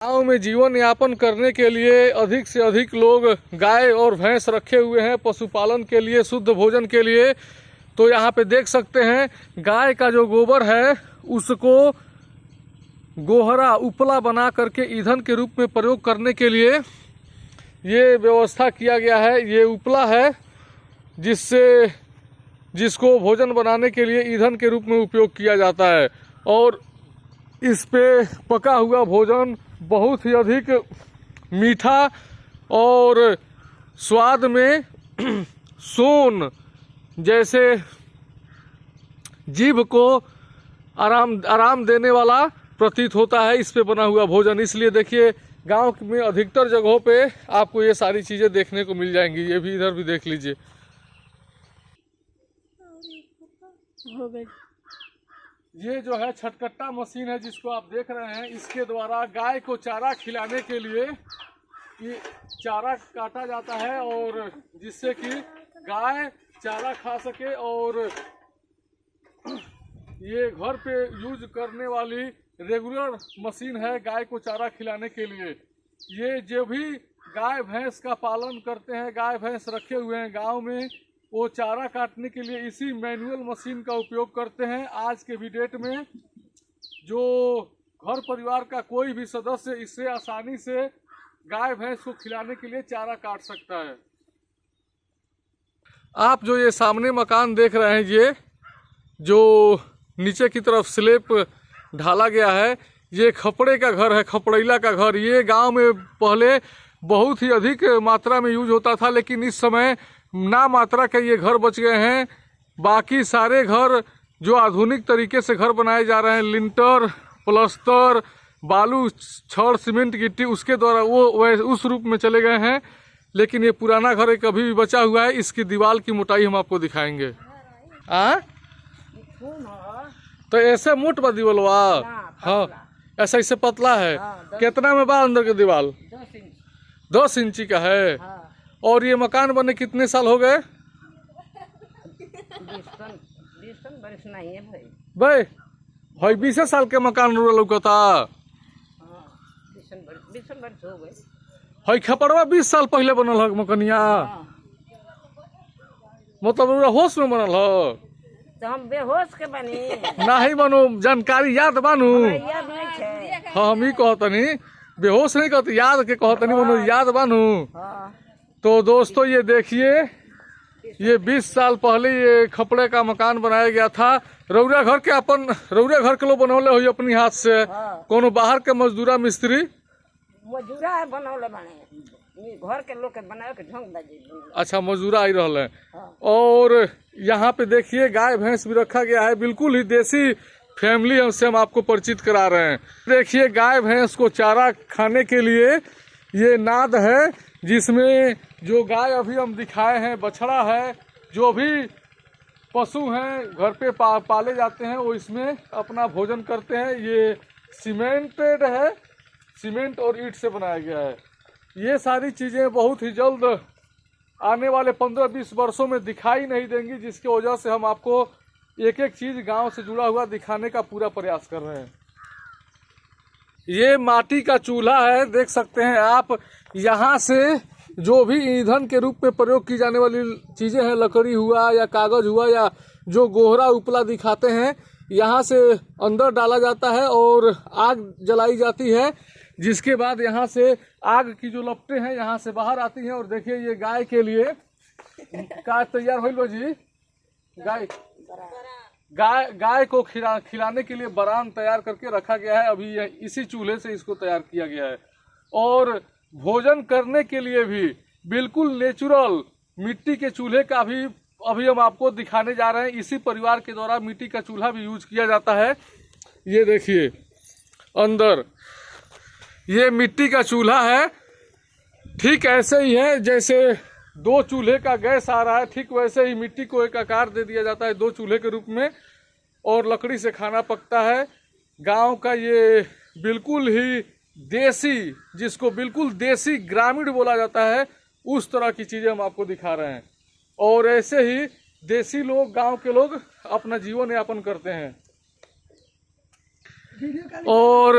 गांव में जीवन यापन करने के लिए अधिक से अधिक लोग गाय और भैंस रखे हुए हैं पशुपालन के लिए, शुद्ध भोजन के लिए। तो यहाँ पे देख सकते हैं गाय का जो गोबर है उसको गोहरा उपला बना करके ईंधन के रूप में प्रयोग करने के लिए ये व्यवस्था किया गया है। ये उपला है जिसको भोजन बनाने के लिए ईंधन के रूप में उपयोग किया जाता है और इस पे पका हुआ भोजन बहुत ही अधिक मीठा और स्वाद में सोन जैसे जीभ को आराम देने वाला प्रतीत होता है इस पे बना हुआ भोजन। इसलिए देखिए गांव में अधिकतर जगहों पे आपको ये सारी चीज़ें देखने को मिल जाएंगी। ये भी इधर भी देख लीजिए। ये जो है छटकट्टा मशीन है जिसको आप देख रहे हैं, इसके द्वारा गाय को चारा खिलाने के लिए ये चारा काटा जाता है और जिससे कि गाय चारा खा सके। और ये घर पे यूज करने वाली रेगुलर मशीन है गाय को चारा खिलाने के लिए। ये जो भी गाय भैंस का पालन करते हैं, गाय भैंस रखे हुए हैं गांव में, वो चारा काटने के लिए इसी मैनुअल मशीन का उपयोग करते हैं। आज के भी डेट में जो घर परिवार का कोई भी सदस्य इससे आसानी से गाय भैंस को खिलाने के लिए चारा काट सकता है। आप जो ये सामने मकान देख रहे हैं, ये जो नीचे की तरफ स्लेब ढाला गया है, ये खपड़े का घर है, खपड़ैला का घर। ये गांव में पहले बहुत ही अधिक मात्रा में यूज होता था, लेकिन इस समय ना मात्रा के ये घर बच गए हैं। बाकी सारे घर जो आधुनिक तरीके से घर बनाए जा रहे हैं, लिंटर, प्लास्टर, बालू, छड़, सीमेंट, गिट्टी, उसके द्वारा वो उस रूप में चले गए हैं। लेकिन ये पुराना घर एक अभी भी बचा हुआ है। इसकी दीवार की मोटाई हम आपको दिखाएंगे। तो ऐसे मोट बा दीवालवा? हाँ, ऐसा इससे पतला है। कितना में बा अंदर के दीवार? 10 इंची का है। और ये मकान बने कितने साल हो गए? 20 बरस नहीं है भाई। भाई 20 साल के मकान लौकता। 20 बरस हो गए। हई खपड़वा 20 साल पहले बनल है मकनिया। मतलब होश में बनल है? तो हम बेहोश के बनी नहीं बनो, जानकारी याद बानू? याद नहीं है। हाँ, हम ही कहतनी, बेहोश नहीं कहते, याद के कहतनी बनो, याद बानू। तो दोस्तों ये देखिए, ये 20 साल पहले ये खपड़े का मकान बनाया गया था। रौरा घर के लोग बनौले हुई अपनी हाथ से? कोनो बाहर के मजदूरा मिस्त्री मजूरा है बनौले बने, घर के लोग के बनाए के ढंग बाजी। अच्छा, मजदूरा आई रहा है। और यहाँ पे देखिए गाय भैंस भी रखा गया है, बिल्कुल ही देसी फैमिली से हम आपको परिचित करा रहे हैं। देखिए गाय भैंस को चारा खाने के लिए ये नाद है, जिसमें जो गाय अभी हम दिखाए हैं, बछड़ा है, जो भी पशु हैं घर पे पाले जाते हैं, वो इसमें अपना भोजन करते हैं। ये सीमेंटेड है, सीमेंट और ईंट से बनाया गया है। ये सारी चीज़ें बहुत ही जल्द आने वाले 15-20 वर्षों में दिखाई नहीं देंगी, जिसकी वजह से हम आपको एक एक चीज़ गांव से जुड़ा हुआ दिखाने का पूरा प्रयास कर रहे हैं। ये माटी का चूल्हा है, देख सकते हैं आप। यहाँ से जो भी ईंधन के रूप में प्रयोग की जाने वाली चीज़ें हैं, लकड़ी हुआ या कागज़ हुआ या जो गोहरा उपला दिखाते हैं, यहाँ से अंदर डाला जाता है और आग जलाई जाती है। जिसके बाद यहाँ से आग की जो लपटें हैं यहाँ से बाहर आती हैं। और देखिए ये गाय के लिए का तैयार हो जी, गाय को खिलाने के लिए बरान तैयार करके रखा गया है। अभी इसी चूल्हे से इसको तैयार किया गया है। और भोजन करने के लिए भी बिल्कुल नेचुरल मिट्टी के चूल्हे का भी अभी हम आपको दिखाने जा रहे हैं। इसी परिवार के द्वारा मिट्टी का चूल्हा भी यूज किया जाता है। ये देखिए अंदर ये मिट्टी का चूल्हा है, ठीक ऐसे ही है जैसे 2 चूल्हे का गैस आ रहा है, ठीक वैसे ही मिट्टी को एक आकार दे दिया जाता है 2 चूल्हे के रूप में, और लकड़ी से खाना पकता है। गांव का ये बिल्कुल ही देसी, जिसको बिल्कुल देसी ग्रामीण बोला जाता है, उस तरह की चीज़ें हम आपको दिखा रहे हैं। और ऐसे ही देसी लोग, गांव के लोग अपना जीवन यापन करते हैं। और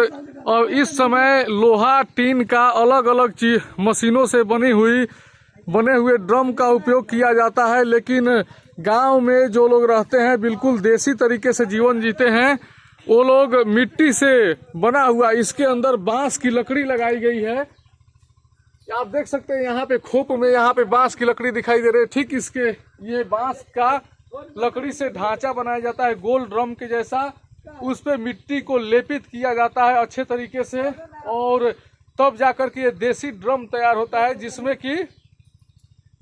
इस समय लोहा टीन का अलग अलग चीज मशीनों से बने हुए ड्रम का उपयोग किया जाता है। लेकिन गांव में जो लोग रहते हैं बिल्कुल देसी तरीके से जीवन जीते हैं, वो लोग मिट्टी से बना हुआ, इसके अंदर बांस की लकड़ी लगाई गई है। आप देख सकते हैं यहाँ पे खोप में यहाँ पे बांस की लकड़ी दिखाई दे रही है। ठीक इसके ये बांस का लकड़ी से ढांचा बनाया जाता है गोल ड्रम के जैसा, उस पे मिट्टी को लेपित किया जाता है अच्छे तरीके से, और तब जाकर के ये देसी ड्रम तैयार होता है जिसमें कि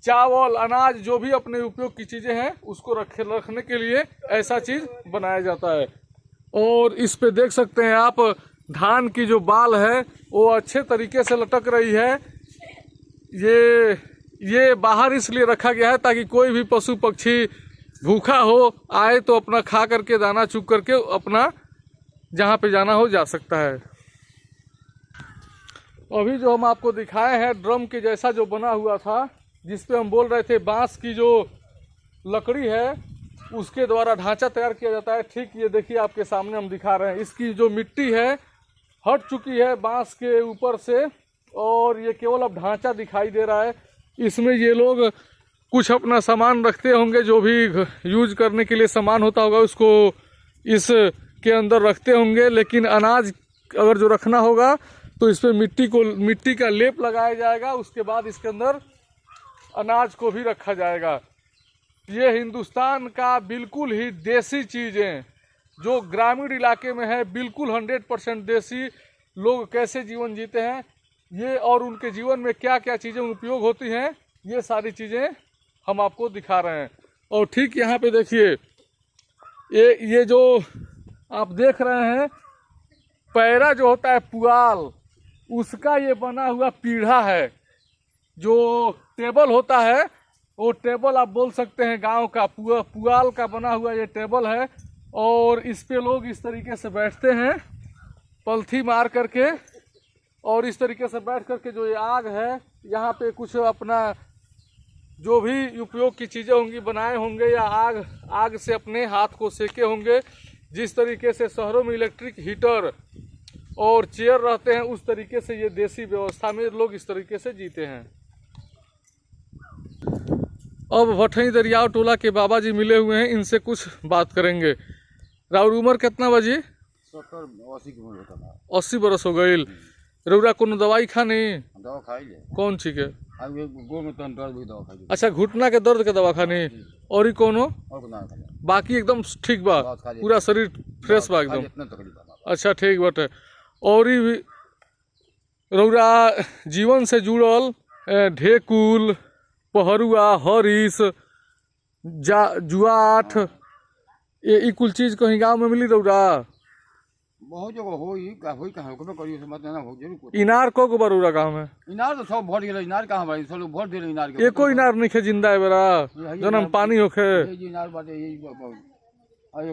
चावल अनाज जो भी अपने उपयोग की चीजें हैं उसको रखने के लिए ऐसा चीज बनाया जाता है। और इस पे देख सकते हैं आप धान की जो बाल है वो अच्छे तरीके से लटक रही है। ये बाहर इसलिए रखा गया है ताकि कोई भी पशु पक्षी भूखा हो आए तो अपना खा करके दाना चुग करके अपना जहाँ पे जाना हो जा सकता है। अभी जो हम आपको दिखाए हैं ड्रम के जैसा जो बना हुआ था, जिसपे हम बोल रहे थे बांस की जो लकड़ी है उसके द्वारा ढांचा तैयार किया जाता है। ठीक ये देखिए आपके सामने हम दिखा रहे हैं, इसकी जो मिट्टी है हट चुकी है बांस के ऊपर से, और ये केवल अब ढांचा दिखाई दे रहा है। इसमें ये लोग कुछ अपना सामान रखते होंगे, जो भी यूज करने के लिए सामान होता होगा उसको इस के अंदर रखते होंगे। लेकिन अनाज अगर जो रखना होगा तो इस पे मिट्टी का लेप लगाया जाएगा, उसके बाद इसके अंदर अनाज को भी रखा जाएगा। ये हिंदुस्तान का बिल्कुल ही देसी चीज़ें जो ग्रामीण इलाके में है, बिल्कुल 100% देसी लोग कैसे जीवन जीते हैं ये, और उनके जीवन में क्या क्या चीज़ें उपयोग होती हैं, ये सारी चीज़ें हम आपको दिखा रहे हैं। और ठीक यहाँ पे देखिए ये जो आप देख रहे हैं पैरा जो होता है पुआल, उसका ये बना हुआ पीढ़ा है। जो टेबल होता है वो टेबल आप बोल सकते हैं गांव का पुआल का बना हुआ ये टेबल है, और इस पे लोग इस तरीके से बैठते हैं पलथी मार करके, और इस तरीके से बैठ करके जो ये आग है यहाँ पे कुछ अपना जो भी उपयोग की चीज़ें होंगी बनाए होंगे, या आग से अपने हाथ को सेके होंगे। जिस तरीके से शहरों में इलेक्ट्रिक हीटर और चेयर रहते हैं उस तरीके से ये देसी व्यवस्था में लोग इस तरीके से जीते हैं। अब भटई दरियाव टोला के बाबा जी मिले हुए हैं, इनसे कुछ बात करेंगे। राउर उम्र कितना बाजी? 80 बरस हो गई। रउरा कोनो दवाई खानी? दवा खाई ले। कौन ची के? गो में तन दर्द भी दवा खाई। अच्छा, घुटना के दर्द के दवा खानी, और ही कोनो? और ना खाई। बाकी एकदम ठीक बा, पूरा शरीर फ्रेश बा एकदम? अच्छा ठीक बाटे। और ही रउरा जीवन से जुड़ल ढेकुल, पहरुआ, हरीस, जुआठ, ये कुल चीज कहीं गांव में मिली रउरा? बहुत जगह होई कहां को करियो मत ना हो जरूर। इनार को बार रउरा गांव में? इनार तो सब भर गेल। इनार कहां भाई, सब भर देले इनार के। एको इनार नहीं खे जिंदा है बेरा जनम पानी होखे? ये इनार बाटे यही अरे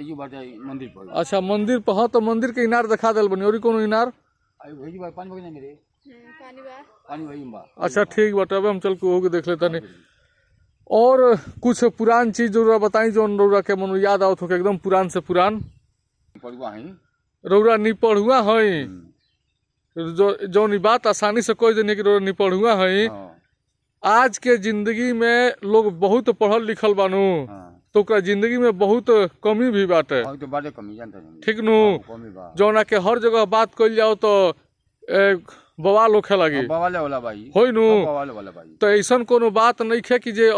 ये बाटे मंदिर पर। अच्छा मंदिर पर, हाँ तो मंदिर के इनार दिखा देल बनी। और कोनो इनार? आई भेजी भाई पानी बगने मेरे पानी भाई बा। अच्छा ठीक बाटे, अब हम चल के होके देख लेता नहीं। और कुछ पुरान चीज जरूर बताई जो रउरा के मन याद आवत हो, एकदम पुरान से पुरान। पढ़ुआ है रउरा नहीं पढ़ुआ है, जो बात आसानी से कोई देने की रउरा नहीं पढ़ुआ है। आज के जिंदगी में लोग बहुत पढ़ल लिखल बानू, तो ओकरा जिंदगी में बहुत कमी भी बाटे। तो बाटे कमी जानते हैं। ठीक नु, जौना के हर जगह बात कइल जाओ तो बवाल होखे लगी। बवाले वाला भाई होई नु, बवाले वाला भाई। तो ऐसा कोनो बात नहीं है कि जे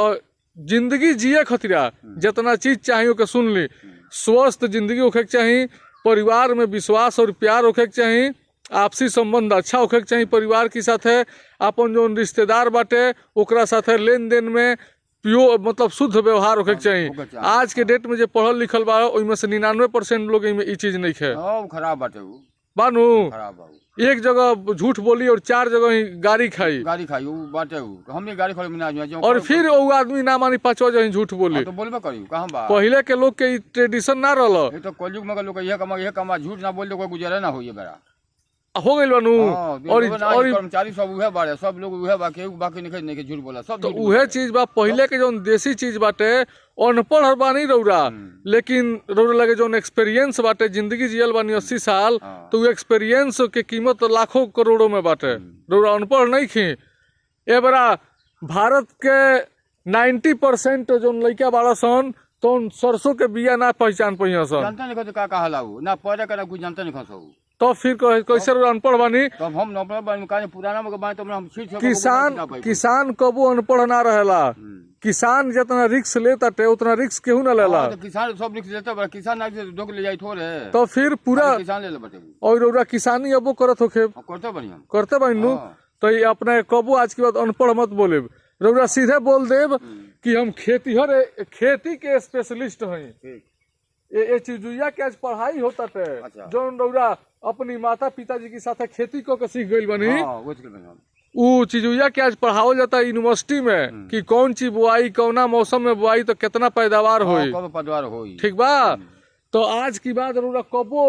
जिंदगी जिए खतरा जितना चीज चाहिए के सुन ली। स्वस्थ जिंदगी होखे के चाहिए, परिवार में विश्वास और प्यार होखे के चाहिए, आपसी संबंध अच्छा होखे के चाहिए परिवार के साथ है, अपन जो रिश्तेदार बाटे ओकरा साथे लेन देन में प्योर मतलब शुद्ध व्यवहार होखे के चाहिए। आज के डेट में जो पढ़ल लिखल बा ओइमे से 99% लोग इमे ई चीज नहीं है। खराब बाटे बानू, खराब बा। एक जगह झूठ बोली और 4 जगह ही गाड़ी खाई वो बाटे हमने गाड़ी खड़े में ना, और फिर वो आदमी ना मानी 5 जगह झूठ बोली। तो बोलबे करी कहां बा। पहले के लोग के ट्रेडिशन ना रहल। ये तो कलयुग में लोग ये कमा झूठ ना बोल दे कोई गुजारा ना होई बेरा। हो गइल बानू और कर्मचारी सब उहे बाड़े, सब लोग उहे बा, केहू बाकी नहीं के झूठ बोला, सब तो झूठ उहे चीज बा। पहिले के जौन देसी चीज बाटे अनपढ़ हर बानी रौरा, लेकिन रौरा लगे जौन एक्सपीरियंस बाटे, जिंदगी जियल बानी 80 साल, तो उ एक्सपीरियंस के कीमत लाखों करोड़ों में बाटे। रौरा अनपढ़ नहीं खी। ए बरा भारत के 90% जौन लइका बाड़ा सन तो सरसों के बिया ना पहचान पहिया सन। जानता नहीं खो का कहला ना पढ़े का कुछ जानता नहीं खो। तो फिर कैसे रौरा अनपढ़ बानी? तब हम नौपड़ा बानी काहे पुराना में बानी, तो हम सीट से किसान कबो अनपढ़ ना रहेला। किसान जितना रिक्स लेता टे उतना रिक्स केहू ना लेला। तो किसान सब रिक्स लेता बा, किसान ना ढोक ले जाई थोड़े, तो फिर पूरा किसान ले ले बटे और रौरा किसानी अबो करत होखे, करते बनी हम करते बानी नु। तो ये अपने कबो आज के बाद अनपढ़ मत बोले, रौरा सीधे बोल देब कि हम खेती के स्पेशलिस्ट हैं। ये चीजुया के आज पढ़ाई होता थे। अच्छा। जौन रौरा अपनी माता पिताजी के साथ खेती को के सीख गइल बनी, हां उ चीजुया के आज पढ़ावल जाता यूनिवर्सिटी में कि कौन चीज बुआई, कौना मौसम में बुआई तो कितना पैदावार होई, कब पैदावार होई। ठीक बा। तो आज की बात रौरा कबो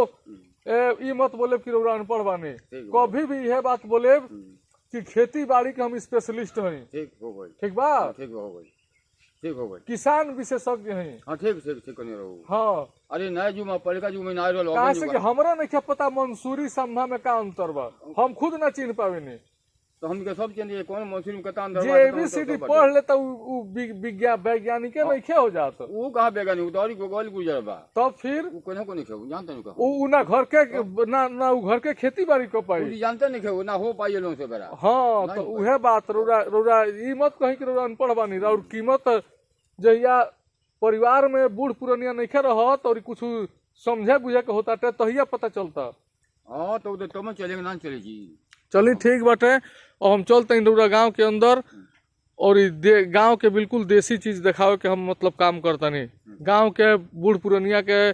ई मत बोले कि रौरा अनपढ़ बानी। कभी भी यह बात बोले कि खेती बाड़ी के हम स्पेशलिस्ट हैं। ठीक हो गई, ठीक बा, ठीक हो गई, ठीक हो गई। किसान विशेषज्ञ हैं। हां ठीक ठीक ठीक नहीं रहू। हाँ, अरे नया जू में पढ़ेगा जू में ना रहल कहाँ से कि हमरा नहीं पता मंसूरी संभा में का अंतर बा, हम खुद ना चिन्ह पावेनी। तो हम के सब चीज कौन मौसम में कता अंदर जे एबीसीडी पढ़ लेता उ वैज्ञानिक नहीं खे हो जात। वो कहां वैज्ञानिक उतारी गोल गुजर बा, तब फिर कोने को नहीं खे जानता नहीं उ ना घर के ना उ घर के खेती बाड़ी को पाई, जानते नहीं खे ना हो पाई लोग से बड़ा। हाँ, तो उहे बात रौरा ई मत कहीं कि रौरा अनपढ़ बानी। और कीमत जहिया परिवार में बूढ़ पुरानिया नहीं खे रहत और कुछ समझे बुझे के होता टे तहिया पता चलता। हाँ तो तुम चलेंगे ना चले जी। चली ठीक बाटे, और हम चलते हैं रौरा गाँव के अंदर और गांव के बिल्कुल देसी चीज दिखावे के हम मतलब काम करता नहीं। गांव के बूढ़ पुरानिया के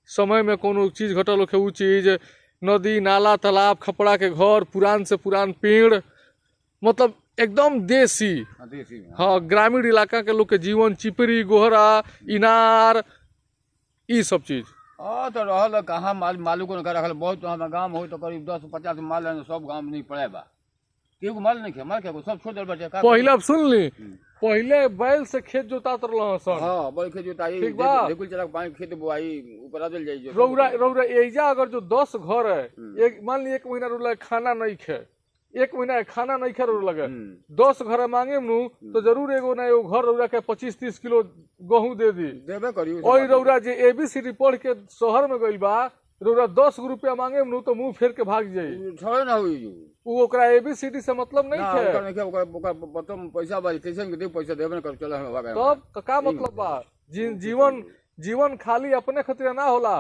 समय में कोनो चीज घटल होखे उ चीज, नदी नाला तालाब खपड़ा के घर, पुरान से पुरान पेड़, मतलब एकदम देसी। हाँ, ग्रामीण इलाका के लोग के जीवन, चिपरी गोहरा इनार ई सब चीज। हाँ तो रहल कहाँ मालू को रखल बहुत गाँव हो तो करीब 10-50 माल सब गाँव में नहीं पड़े बा, केहू माल नहीं खे, माल के सब छोड़ दे बचे। पहले अब सुन ली, पहले बैल से खेत जोतात रहल सन। हां बैल खेत जोताई, ठीक बा, ढेकुल चला पानी खेत बुआई ऊपर आ जाई जो रौरा एजा अगर जो 10 घर है, एक मान ली 1 महीना रौरा खाना नहीं खे, 1 महीना खाना नहीं खे रौरा लगे, 10 घर मांगे नु तो जरूर एगो ना एगो घर रौरा के 25-30 किलो गेहूं दे दी देबे करी। और रौरा जे एबीसीडी पढ़ के शहर में गइल बा, रौरा 10 रुपया मांगे नु तो मुंह फेर के भाग जाई। छोड़े ना हुई उ ओकरा एबीसीडी से मतलब नहीं थे। ओकरा बतम पैसा बारी कैसे के दे, पैसा देबे ना कर चला हम भागा। तब का मतलब बा, जीवन खाली अपने खातिर ना होला।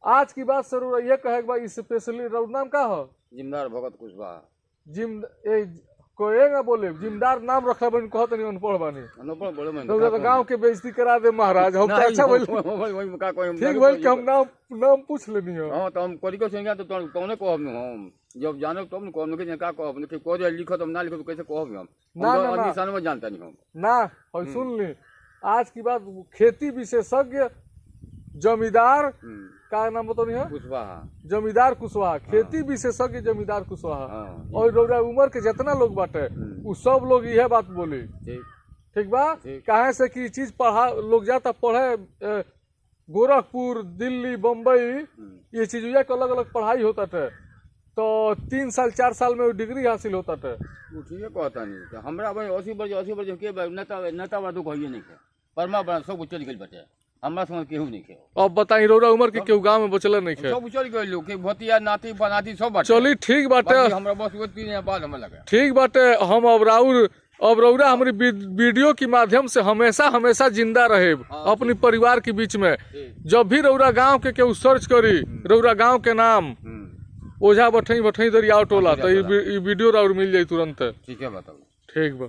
आज की बात जरूर ये कहे बा, स्पेशली रौर नाम का हो? जिमदार भगत कुशवाहा। कोएगा बोले जिमदार नाम रखा बन कहत नहीं अनपढ़ बानी। अनपढ़ बोले मैं तो गांव के बेइज्जती करा दे महाराज। हम अच्छा बोल वही का कोई ठीक बोल के हम नाम पूछ लेनी हो। हां तो हम कोरी को सुन गया तो तौने को हम जब जानो तब न को हम के का कहब न को लिखो तो ना लिखो तो कैसे कहब हम ना निशान में जानता नहीं हम ना। और सुन ली आज की बात, खेती विशेषज्ञ जमींदार का नाम बतानी है? कुशवाहा। जमींदार कुशवाहा, खेती विशेषज्ञ जमींदार कुशवाहा। और रौरा उम्र के जितना लोग बाटे उ सब लोग यह बात बोली। ठीक बा, काहे से कि चीज पढ़ा लोग जाता पढ़े गोरखपुर दिल्ली बम्बई, ये चीज के अलग अलग पढ़ाई होता थे, तो 3 साल 4 साल में डिग्री हासिल होता थे। ठीक कहता नहीं हमरा 80 वर्ष के नेता बड़ा दुख होइए नहीं के परमा बड़ा सब चल गइल बटे, हमरा समझ केहू नहीं के। अब बताई रौरा उम्र के केहू गांव में बचल नहीं खे, सब चल गइल लोग के भतिया नाती बनाती सब बाटे। चली ठीक बाटे, हमरा बस 3 बाद हमरा लगा ठीक बाटे। हम अब रौरा हमारी वीडियो के माध्यम से हमेशा जिंदा रहे अपनी परिवार के बीच में। जब भी रौरा गांव के केहू सर्च करी रौरा गांव के नाम ओझा बठई दरिया टोला, तो ये वीडियो और मिल जाये तुरंत। ठीक है बताओ। ठीक बा।